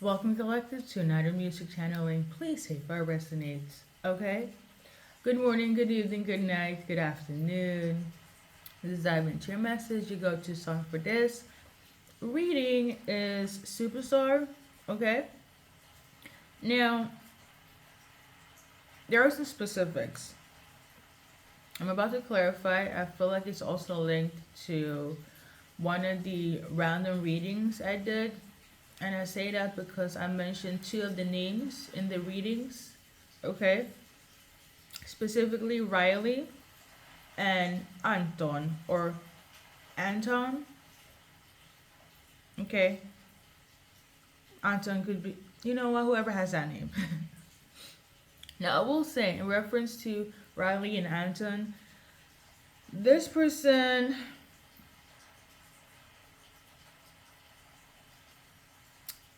Welcome, collective, to another music channeling. Please say for our resonates. Okay? Good morning, good evening, good night, good afternoon. This is dive into your message. You go to song for this. Reading is Superstar. Okay? Now, there are some specifics. I'm about to clarify. I feel like it's also linked to one of the random readings I did. And I say that because I mentioned two of the names in the readings. Okay? Specifically Riley and Anton or Anton. Okay? Anton could be, you know what, whoever has that name. Now, I will say, in reference to Riley and Anton, this person,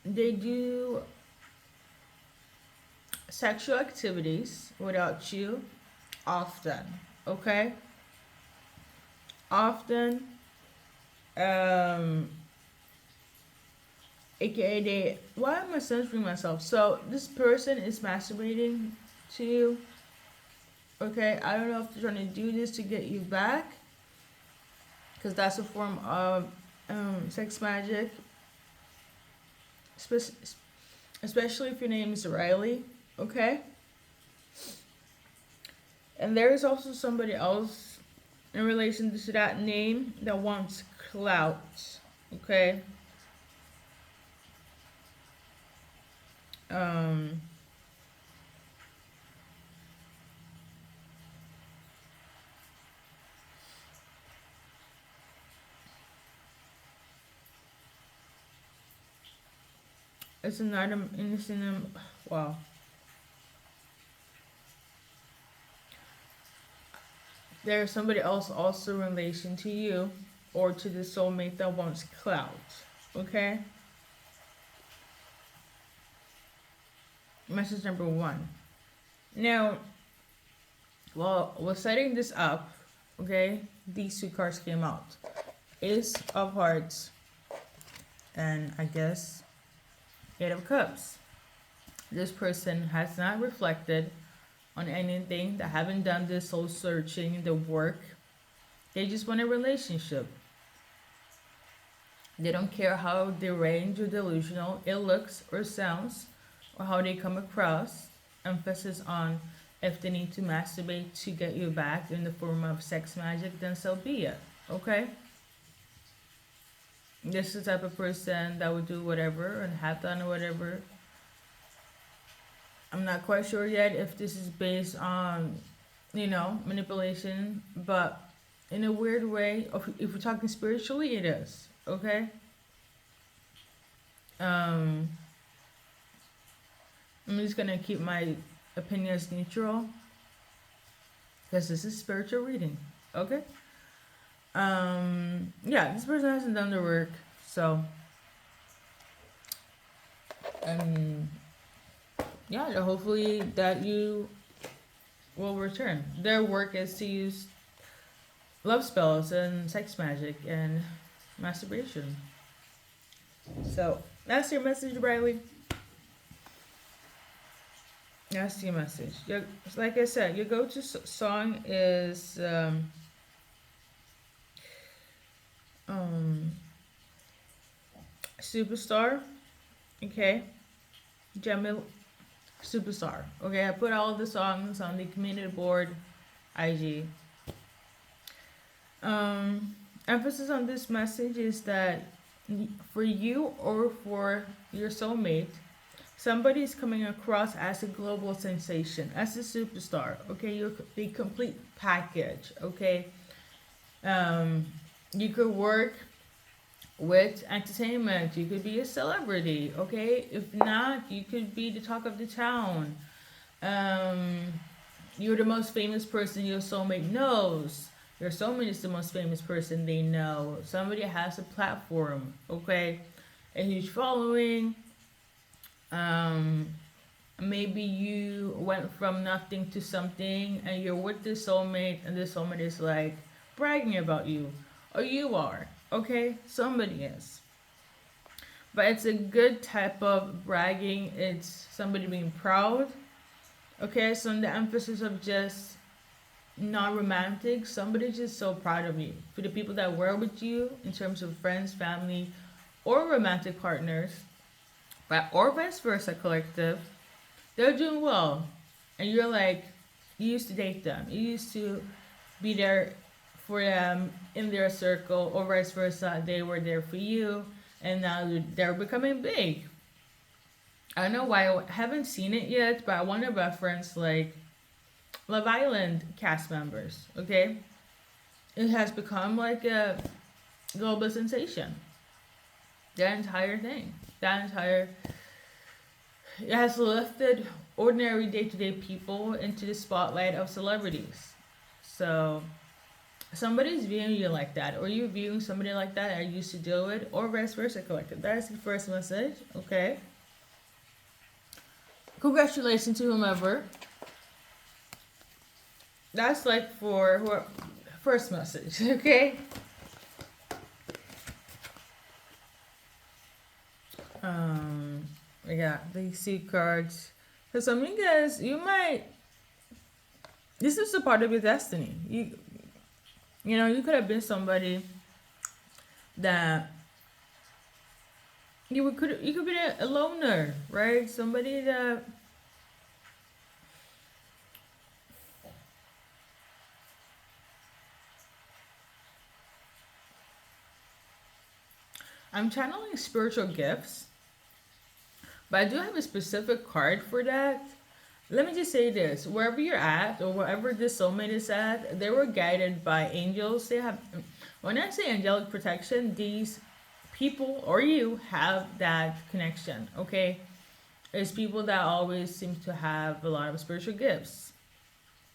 they do sexual activities without you often. Okay? Often. Um, AKA they. Why am I censoring myself? So, this person is masturbating to you. Okay? I don't know if they're trying to do this to get you back. Because that's a form of sex magic. Especially if your name is Riley. Okay? And there is also somebody else in relation to that name that wants clout. Okay? Um, it's an item innocent. Wow. There's somebody else also in relation to you or to the soulmate that wants clout. Okay? Message number one. Now, while we're setting this up, okay, these two cards came out. Ace of Hearts and I guess Eight of Cups. This person has not reflected on anything. They haven't done this soul searching, the work. They just want a relationship. They don't care how deranged or delusional it looks or sounds or how they come across. Emphasis on if they need to masturbate to get you back in the form of sex magic, then so be it. Okay? This is the type of person that would do whatever and have done whatever. I'm not quite sure yet if this is based on, manipulation, but in a weird way, if we're talking spiritually, it is. Okay? Um, I'm just gonna keep my opinions neutral because this is spiritual reading. Okay? Yeah, this person hasn't done the work, so um yeah, hopefully that you will return. Their work is to use love spells and sex magic and masturbation. So that's your message, Riley. That's your message. Like I said, your go-to song is um, Superstar. Okay, Jamil Superstar. Okay, I put all of the songs on the community board, IG. Emphasis on this message is that for you or for your soulmate, somebody is coming across as a global sensation, as a superstar. Okay, you're the complete package. Okay, you could work with entertainment. You could be a celebrity. Okay, if not, you could be the talk of the town. Um, you're the most famous person your soulmate knows. Your soulmate is the most famous person they know. Somebody has a platform. Okay, a huge following. Um, Maybe you went from nothing to something, and you're with this soulmate, and this soulmate is like bragging about you, or you are. Okay, somebody is. but it's a good type of bragging. It's somebody being proud. Okay, so the emphasis of just not romantic, somebody's just so proud of you. For the people that were with you in terms of friends, family, or romantic partners, but or vice versa, collective, they're doing well. And you're like, you used to date them. You used to be there for them in their circle, or vice versa. They were there for you, and now they're becoming big. I don't know why I haven't seen it yet, but I want to reference like Love Island cast members. Okay, it has become like a global sensation. That entire thing, that entire it has lifted ordinary day-to-day people into the spotlight of celebrities. So somebody's viewing you like that, or you viewing somebody like that I used to deal with, or vice versa, collective. That's the first message. Okay. Congratulations to whomever. That's like for who first message. Okay. Um, we got these two cards. For some of you guys, you might. This is a part of your destiny. You know, you could have been somebody that you could be a loner, right? Somebody that I'm channeling spiritual gifts, but I do have a specific card for that. Let me just say this: wherever you're at, or wherever this soulmate is at, they were guided by angels. They have, when I say angelic protection, these people or you have that connection. Okay, it's people that always seem to have a lot of spiritual gifts.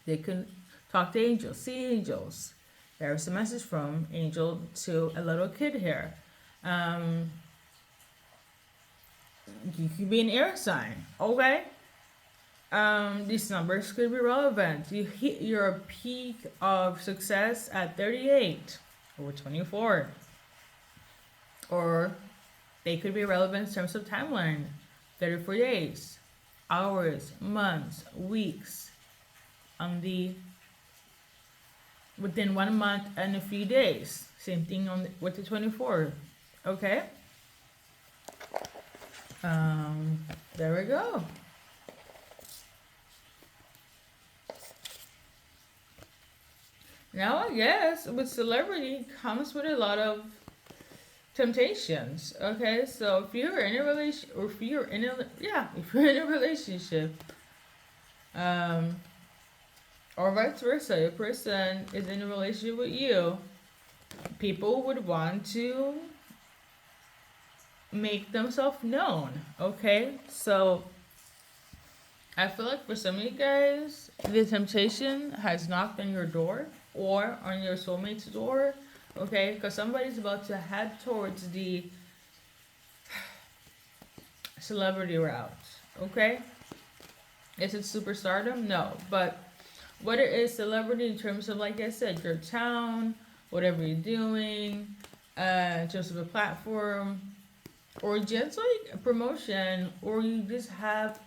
They can talk to angels, see angels. There's a message from angel to a little kid here. Um, you could be an air sign. Okay. These numbers could be relevant. You hit your peak of success at 38 or 24. Or they could be relevant in terms of timeline: 34 days, hours, months, weeks, on the within 1 month and a few days. Same thing with the 24. Okay. There we go. Now I guess with celebrity comes with a lot of temptations. Okay, so if you're in a relation, or if you're in a yeah, if you're in a relationship, um, or vice versa, a person is in a relationship with you, people would want to make themselves known. Okay, so I feel like for some of you guys, the temptation has knocked on your door or on your soulmate's door. Okay, because somebody's about to head towards the celebrity route. Okay, is it superstardom? No, but what it is celebrity in terms of, like I said, your town, whatever you're doing, in terms of a platform, or just like a promotion, or you just have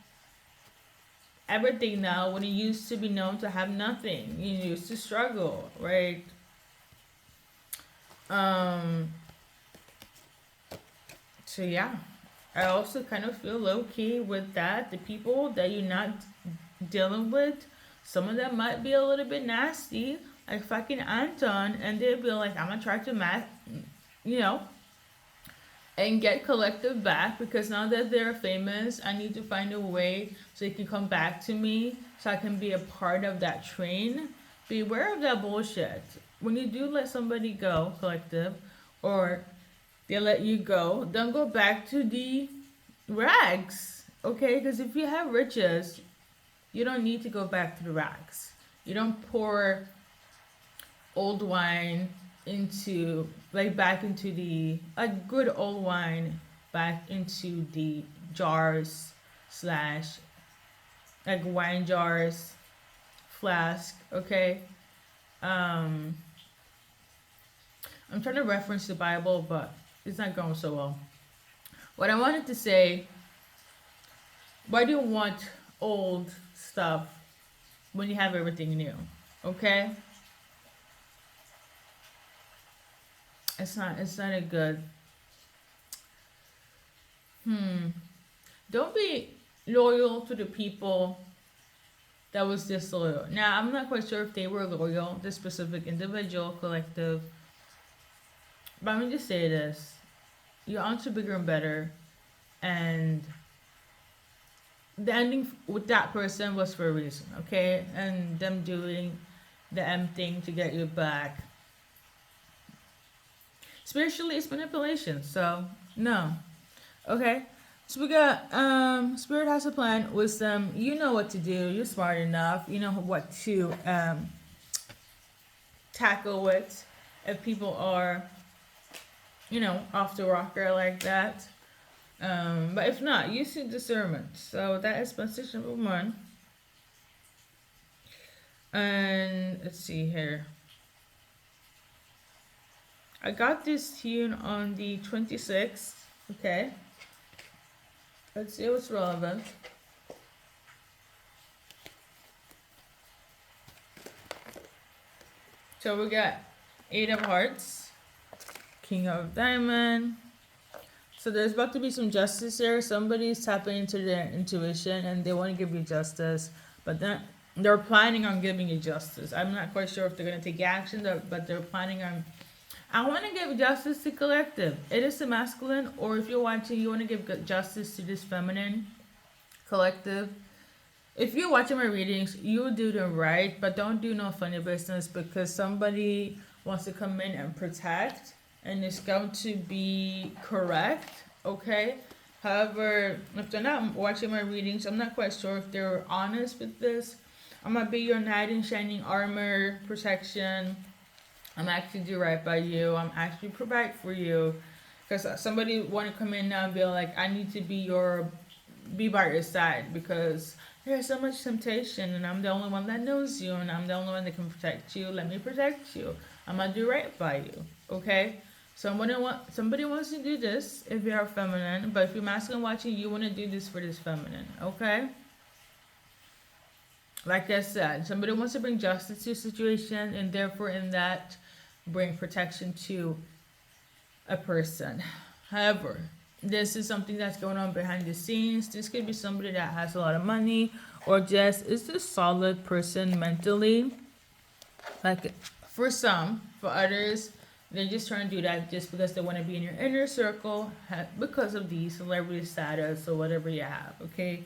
everything now when you used to be known to have nothing. You used to struggle, right? Um, so yeah. I also kind of feel low key with that. The people that you're not dealing with, some of them might be a little bit nasty, like fucking Anton, and they'll be like, I'm gonna try to you know, and get collective back because now that they're famous, I need to find a way so they can come back to me so I can be a part of that train. Beware of that bullshit. When you do let somebody go, collective, or they let you go, don't go back to the rags. Okay? Because if you have riches, you don't need to go back to the rags. You don't pour old wine into, like, back into the, a good old wine back into the jars slash, like, wine jars, flask. Okay? I'm trying to reference the Bible, but it's not going so well. What I wanted to say, why do you want old stuff when you have everything new? Okay? It's not a good. Hmm. Don't be loyal to the people that was disloyal. Now, I'm not quite sure if they were loyal, this specific individual, collective, but I'm gonna just say this. You're on to bigger and better, and the ending with that person was for a reason, okay? And them doing the M thing to get you back. Spiritually, it's manipulation, so no. Okay? So we got Spirit has a plan, wisdom, you know what to do, you're smart enough, you know what to tackle it if people are, off the rocker like that. But if not, use your discernment. So that is message number one. And let's see here. I got this tune on the 26th. Okay. Let's see what's relevant. So we got Eight of Hearts, King of Diamond. So there's about to be some justice here. Somebody's tapping into their intuition and they want to give you justice, but then they're planning on giving you justice. I'm not quite sure if they're going to take action, but they're planning on. I want to give justice to collective. It is the masculine, or if you're watching, you want to give justice to this feminine collective. If you're watching my readings, you do them right, but don't do no funny business because somebody wants to come in and protect, and it's going to be correct, okay? However, if they're not watching my readings, I'm not quite sure if they're honest with this. I'm gonna be your knight in shining armor, protection. I'm actually do right by you. I'm actually provide for you. Because somebody want to come in now and be like, I need to be by your side because there's so much temptation and I'm the only one that knows you and I'm the only one that can protect you. Let me protect you. I'm gonna do right by you. Okay? Somebody wants to do this if you're feminine, but if you're masculine watching, you want to do this for this feminine. Okay? Like I said, somebody wants to bring justice to a situation and therefore in that bring protection to a person. However, this is something that's going on behind the scenes. This could be somebody that has a lot of money or just is a solid person mentally. Like for some, for others, they're just trying to do that just because they want to be in your inner circle because of the celebrity status or whatever you have. Okay.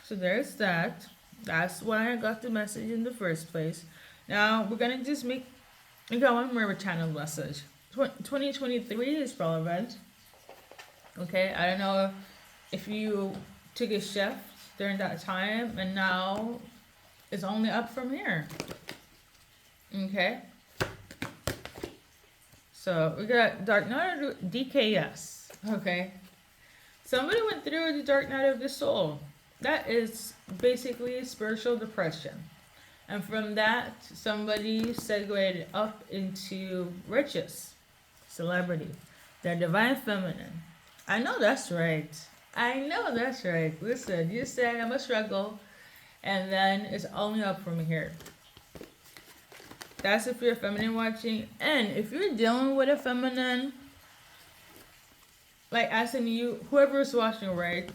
So there's that. That's why I got the message in the first place. Now we're gonna just we got one more channel message. 2023 is relevant. Okay, I don't know if you took a shift during that time and now it's only up from here. Okay. So we got Dark Night of DKS. Okay. Somebody went through the Dark Night of the Soul. That is basically spiritual depression. And from that, somebody segued up into riches, celebrity, their divine feminine. I know that's right. I know that's right. Listen, you said I'm a struggle, and then it's only up from here. That's if you're feminine watching. And if you're dealing with a feminine, like as in you, whoever's watching, right?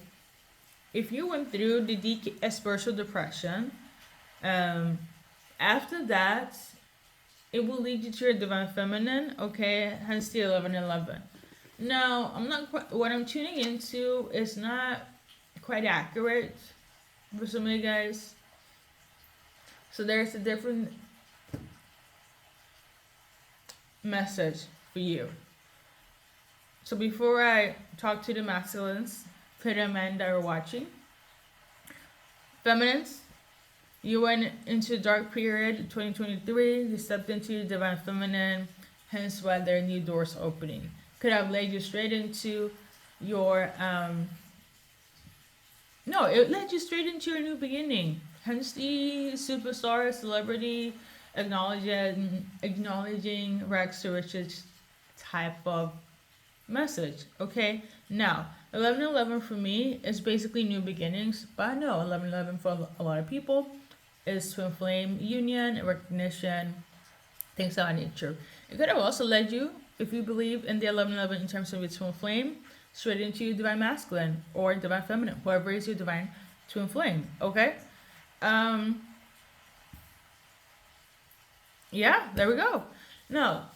If you went through the spiritual depression, after that, it will lead you to your divine feminine, okay? Hence the 1111. Now, what I'm tuning into is not quite accurate for some of you guys. So there's a different message for you. So before I talk to the masculines, for the men that are watching, feminines, you went into dark period 2023, you stepped into your divine feminine, hence why there are new doors opening. Could have led you straight into your no, it led you straight into your new beginning. Hence the superstar celebrity acknowledging rags to riches type of message. Okay, now 11:11 for me is basically new beginnings, but I know 11:11 for a lot of people is twin flame union, recognition, things of that nature. It could have also led you, if you believe in the 11:11 in terms of your twin flame, straight into divine masculine or divine feminine, whoever is your divine twin flame. Okay, um, yeah, there we go. Now,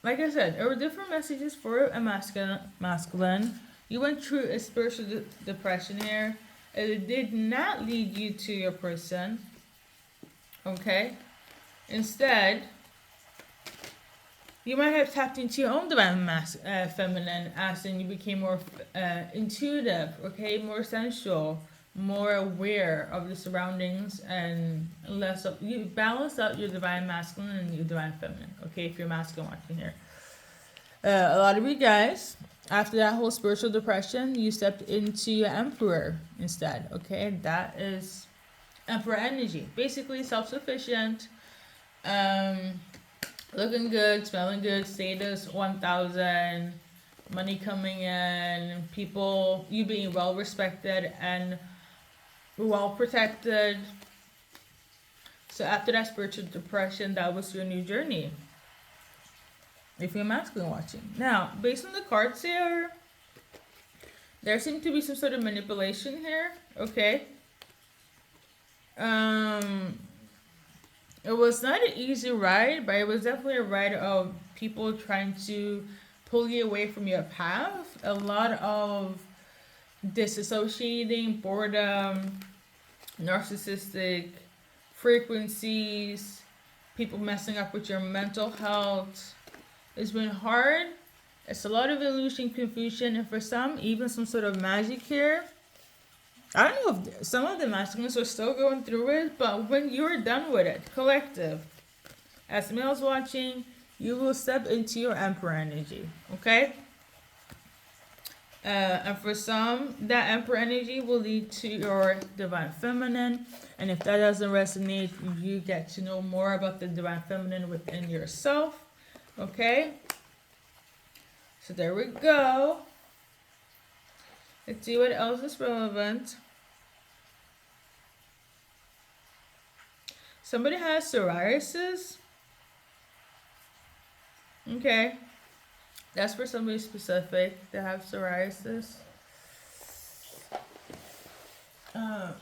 like I said, there were different messages for a masculine. You went through a spiritual depression here. It did not lead you to your person. Okay. Instead, you might have tapped into your own divine feminine as in you became more intuitive, okay, more sensual, more aware of the surroundings, and less of you balance out your divine masculine and your divine feminine. Okay, if you're masculine watching here, a lot of you guys after that whole spiritual depression, you stepped into your emperor instead. Okay, that is emperor energy, basically self-sufficient, um, looking good, smelling good, status 1000, money coming in, people, you being well respected and well protected. So after that spiritual depression, that was your new journey. If you're masculine watching. Now, based on the cards here, there seemed to be some sort of manipulation here. Okay. It was not an easy ride, but it was definitely a ride of people trying to pull you away from your path. A lot of disassociating, boredom, narcissistic frequencies, people messing up with your mental health. It's been hard. It's a lot of illusion, confusion, and for some, even some sort of magic here. I don't know if some of the masculines are still going through it, but when you're done with it, collective, as males watching, you will step into your emperor energy, okay? And for some, that emperor energy will lead to your divine feminine. And if that doesn't resonate, you get to know more about the divine feminine within yourself, okay? So there we go. Let's see what else is relevant. Somebody has psoriasis. Okay. That's for somebody specific to have psoriasis. Or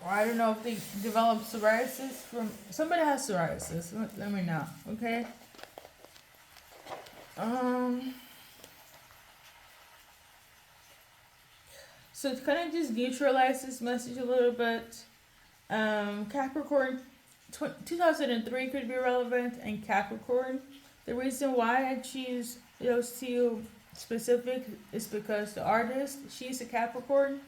I don't know if they develop psoriasis from somebody has psoriasis. Let me know, okay? So to kind of just neutralize this message a little bit, Capricorn 2003 could be relevant, and Capricorn. The reason why I choose those two specific is because the artist, she's a Capricorn,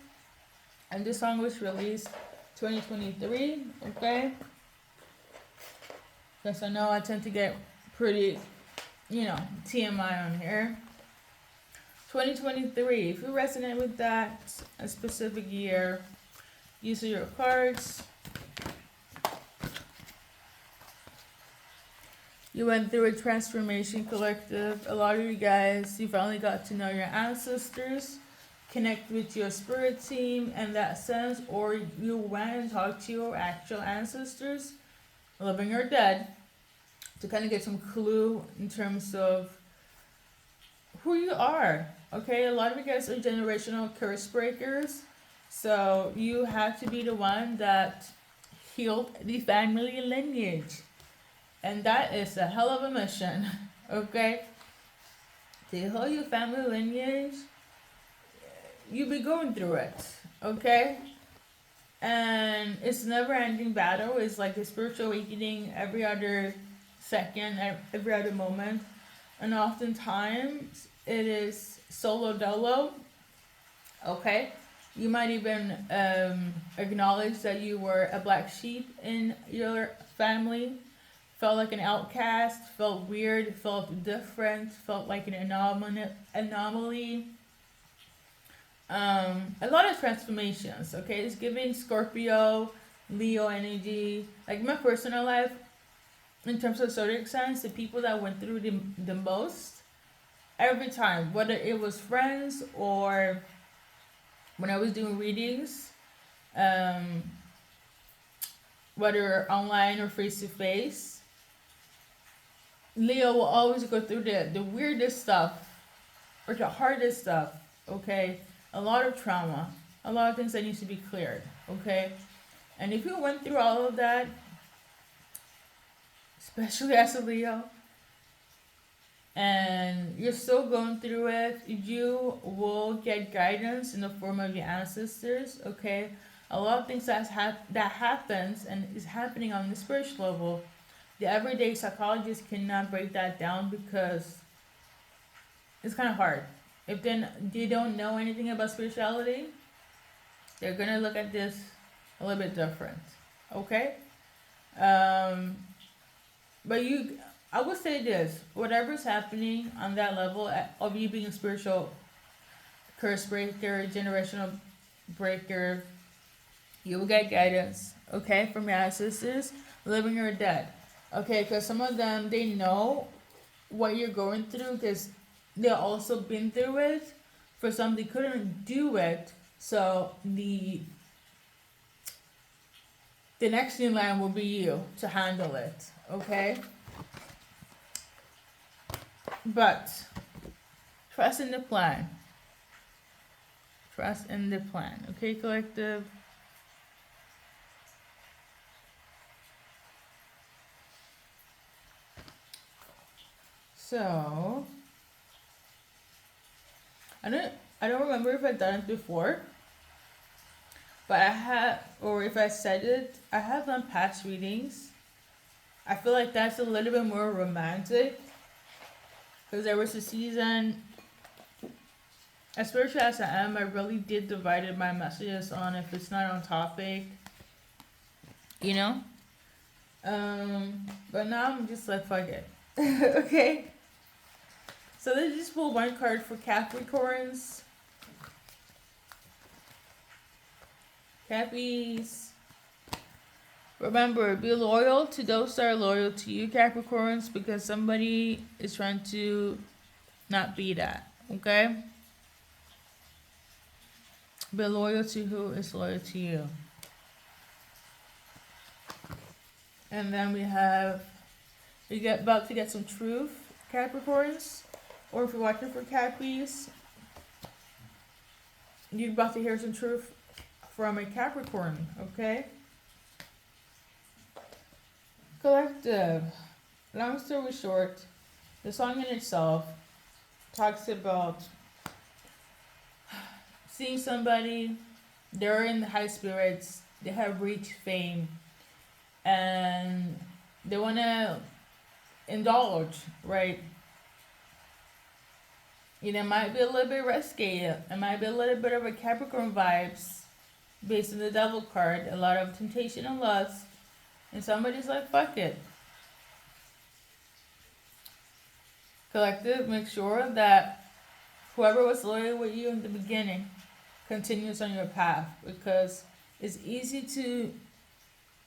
and this song was released 2023, okay? Because I know I tend to get pretty, TMI on here. 2023, if you resonate with that, a specific year, use your cards. You went through a transformation collective. A lot of you guys, you finally got to know your ancestors, connect with your spirit team in that sense, or you went and talked to your actual ancestors, living or dead, to kind of get some clue in terms of who you are. Okay, a lot of you guys are generational curse breakers, so you have to be the one that healed the family lineage. And that is a hell of a mission, okay? To heal your family lineage, you be going through it, okay? And it's never ending battle. It's like a spiritual awakening every other second, every other moment. And oftentimes it is solo dolo, okay? You might even acknowledge that you were a black sheep in your family. Felt like an outcast, felt weird, felt different, felt like an anomaly. A lot of transformations, okay? It's giving Scorpio, Leo energy. Like my personal life, in terms of zodiac signs, the people that went through the most every time, whether it was friends or when I was doing readings, um, whether online or face to face, Leo will always go through the weirdest stuff or the hardest stuff. Okay, a lot of trauma, a lot of things that needs to be cleared. Okay, and if you went through all of that, especially as a Leo, and you're still going through it, you will get guidance in the form of your ancestors. Okay, a lot of things that happens and is happening on the spiritual level. The everyday psychologist cannot break that down because it's kind of hard. If they don't know anything about spirituality, they're gonna look at this a little bit different. Okay, um, but I would say this: whatever's happening on that level of you being a spiritual curse breaker, generational breaker, you will get guidance. Okay, from your ancestors, living or dead. Okay, because some of them they know what you're going through because they've also been through it. For some, they couldn't do it, so the next in line will be you to handle it. Okay, but trust in the plan. Trust in the plan. Okay, collective. So I don't remember if I've done it before, but I have, or if I said it, I have done past readings. I feel like that's a little bit more romantic because there was a season, as spiritual as I am, I really did divided my messages on if it's not on topic, you know. But now I'm just like fuck it. Okay. So let's just pull one card for Capricorns. Cappies. Remember, be loyal to those that are loyal to you, Capricorns, because somebody is trying to not be that. Okay? Be loyal to who is loyal to you. And then we get about to get some truth, Capricorns. Or if you're watching for Cappies, you're about to hear some truth from a Capricorn, okay? Collective. Long story short, the song in itself talks about seeing somebody, they're in high spirits, they have reached fame, and they want to indulge, right? You know, it might be a little bit risky. It might be a little bit of a Capricorn vibes based on the devil card. A lot of temptation and lust. And somebody's like, fuck it. Collective, make sure that whoever was loyal with you in the beginning continues on your path. Because it's easy to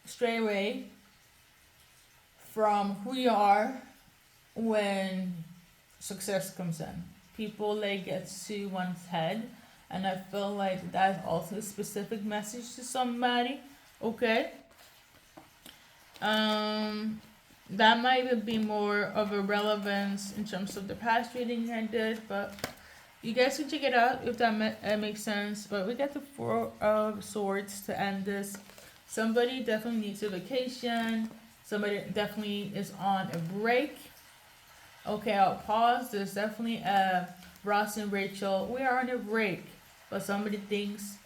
stray away from who you are when success comes in. People like gets to one's head, and I feel like that's also a specific message to somebody. Okay. That might even be more of a relevance in terms of the past reading I did, but you guys can check it out if that makes sense. But we got the Four of Swords to end this. Somebody definitely needs a vacation. Somebody definitely is on a break. Okay, I'll pause. There's definitely Ross and Rachel. We are on a break, but somebody thinks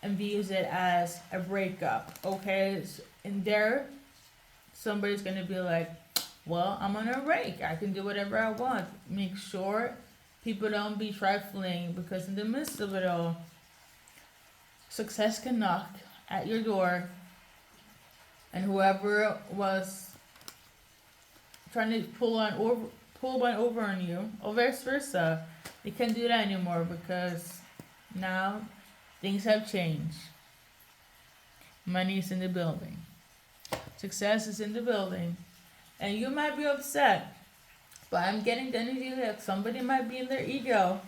and views it as a breakup. Okay, in there, somebody's gonna be like, "Well, I'm on a break. I can do whatever I want." Make sure people don't be trifling, because in the midst of it all, success can knock at your door, and whoever was trying to pull one over on you, or vice versa, they can't do that anymore because now things have changed. Money is in the building. Success is in the building. And you might be upset, but I'm getting the energy like somebody might be in their ego.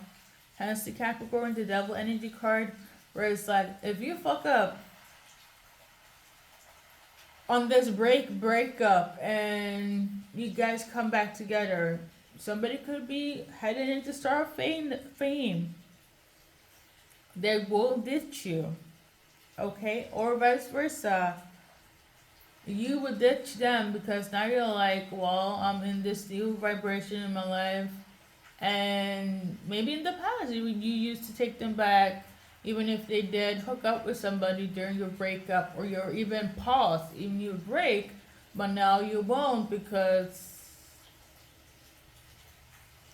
Hence the Capricorn, the devil energy card, where it's like, if you fuck up on this breakup and you guys come back together, somebody could be headed into star fame. They will ditch you. Okay? Or vice versa. You would ditch them because now you're like, well, I'm in this new vibration in my life. And maybe in the past you used to take them back, even if they did hook up with somebody during your breakup, or you're even paused in your break, but now you won't because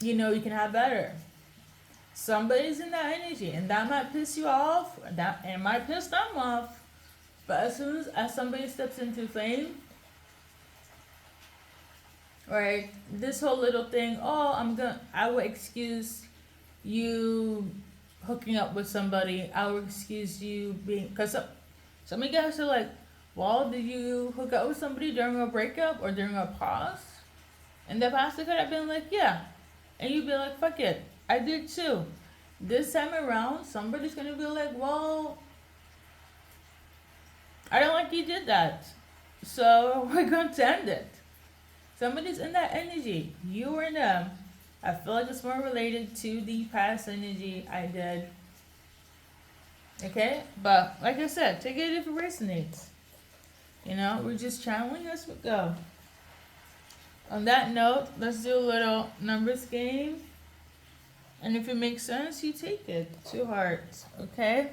you know you can have better. Somebody's in that energy, and that might piss you off. That and might piss them off. But as soon as somebody steps into fame, right? This whole little thing, oh, I will excuse you hooking up with somebody. I will excuse you being, because some of you guys are like, well, did you hook up with somebody during a breakup or during a pause? In the past, they could have been like, yeah. And you'd be like, fuck it, I did too. This time around, somebody's gonna be like, well, I don't like you did that. So we're going to end it. Somebody's in that energy. You or them. I feel like it's more related to the past energy I did. Okay? But like I said, take it if it resonates. You know, we're just channeling as we go. On that note, let's do a little numbers game. And if it makes sense, you take it. 2 hearts. Okay?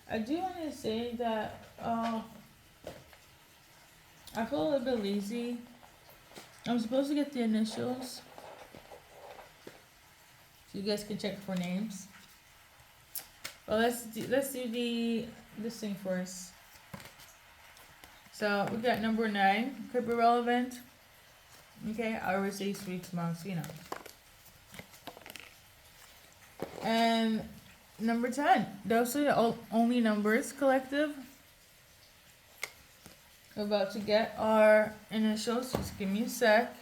I do want to say that I feel a little bit lazy. I'm supposed to get the initials, so you guys can check for names. But let's do this thing first. So we got number 9, could be relevant. Okay, I always say weeks, months, you know. And number 10. Those are the only numbers, collective. We're about to get our initials. Just give me a sec.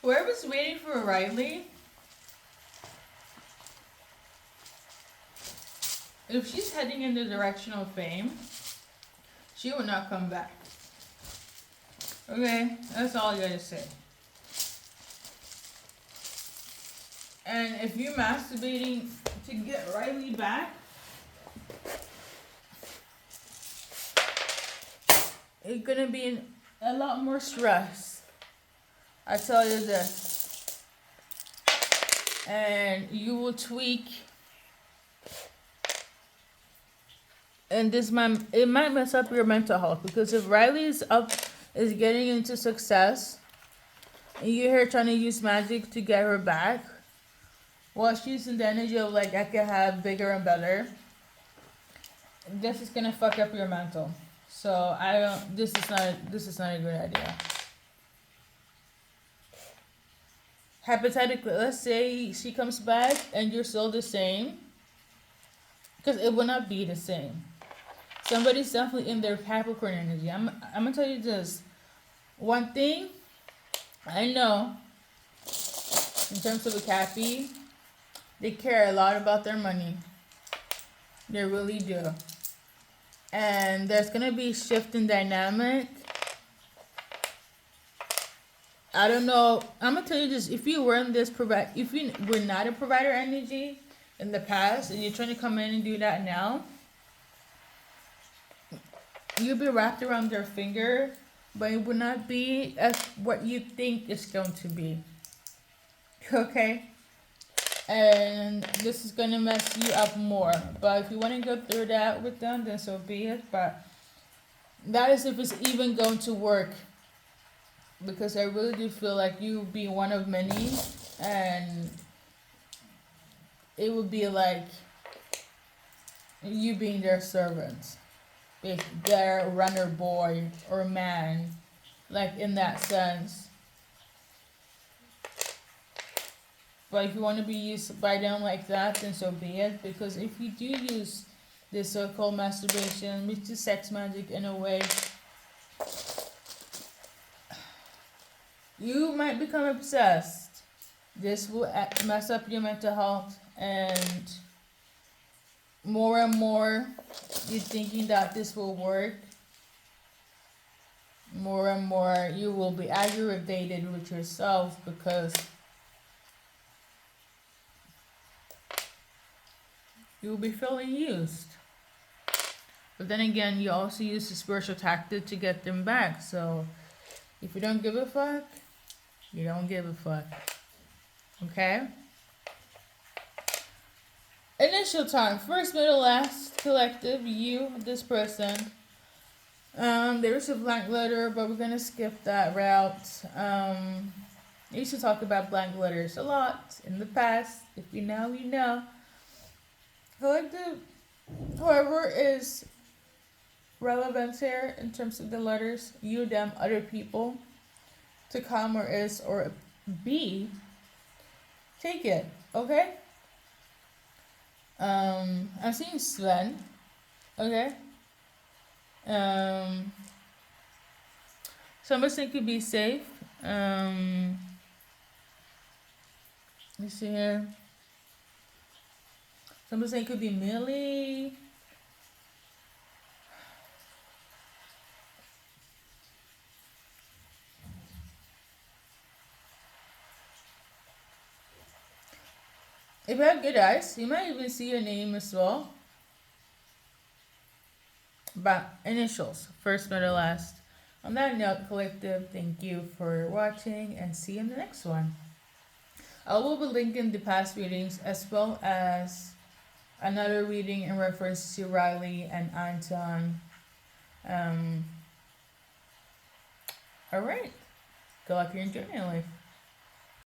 Whoever's waiting for Riley, if she's heading in the direction of fame, she will not come back. Okay, that's all I gotta say. And if you're masturbating to get Riley back, it's gonna be a lot more stress. I tell you this. And you will tweak. And it might mess up your mental health, because if Riley is getting into success, and you're here trying to use magic to get her back, while she's in the energy of like, I can have bigger and better, this is gonna fuck up your mental. So this is not a good idea. Hypothetically, let's say she comes back and you're still the same, because it will not be the same. Somebody's definitely in their Capricorn energy. I'm gonna tell you this. One thing I know in terms of a Cappy, they care a lot about their money. They really do. And there's gonna be a shift in dynamic. I don't know. I'm gonna tell you this: if you were in this if you were not a provider energy in the past, and you're trying to come in and do that now, you'll be wrapped around their finger but it will not be as what you think it's going to be. Okay? And this is gonna mess you up more. But if you want to go through that with them, then so be it. But that is if it's even going to work. Because I really do feel like you will be one of many, and it would be like you being their servant, if their runner boy or man, like in that sense. But if you want to be used by them like that, then so be it. Because if you do use this so-called masturbation, which is sex magic in a way, you might become obsessed. This will mess up your mental health, and more and more you're thinking that this will work, more and more you will be aggravated with yourself because you will be feeling used. But then again, you also use the spiritual tactic to get them back. So if you don't give a fuck, you don't give a fuck. Okay? Initial time. First, middle, last. Collective. You, this person. There's a blank letter, but we're gonna skip that route. I used to talk about blank letters a lot in the past. If you know, you know. Collective, however, is relevant here in terms of the letters. You, them, other people. To come or is or be. Take it, okay? I'm seeing Sven, okay? Some of us could be safe. Let's see here. Some of us could be Millie. If you have good eyes, you might even see your name as well. But initials, first, middle, last. On that note, collective, thank you for watching and see you in the next one. I will be linking the past readings as well as another reading in reference to Riley and Anton. Alright. Good luck in your journey in life.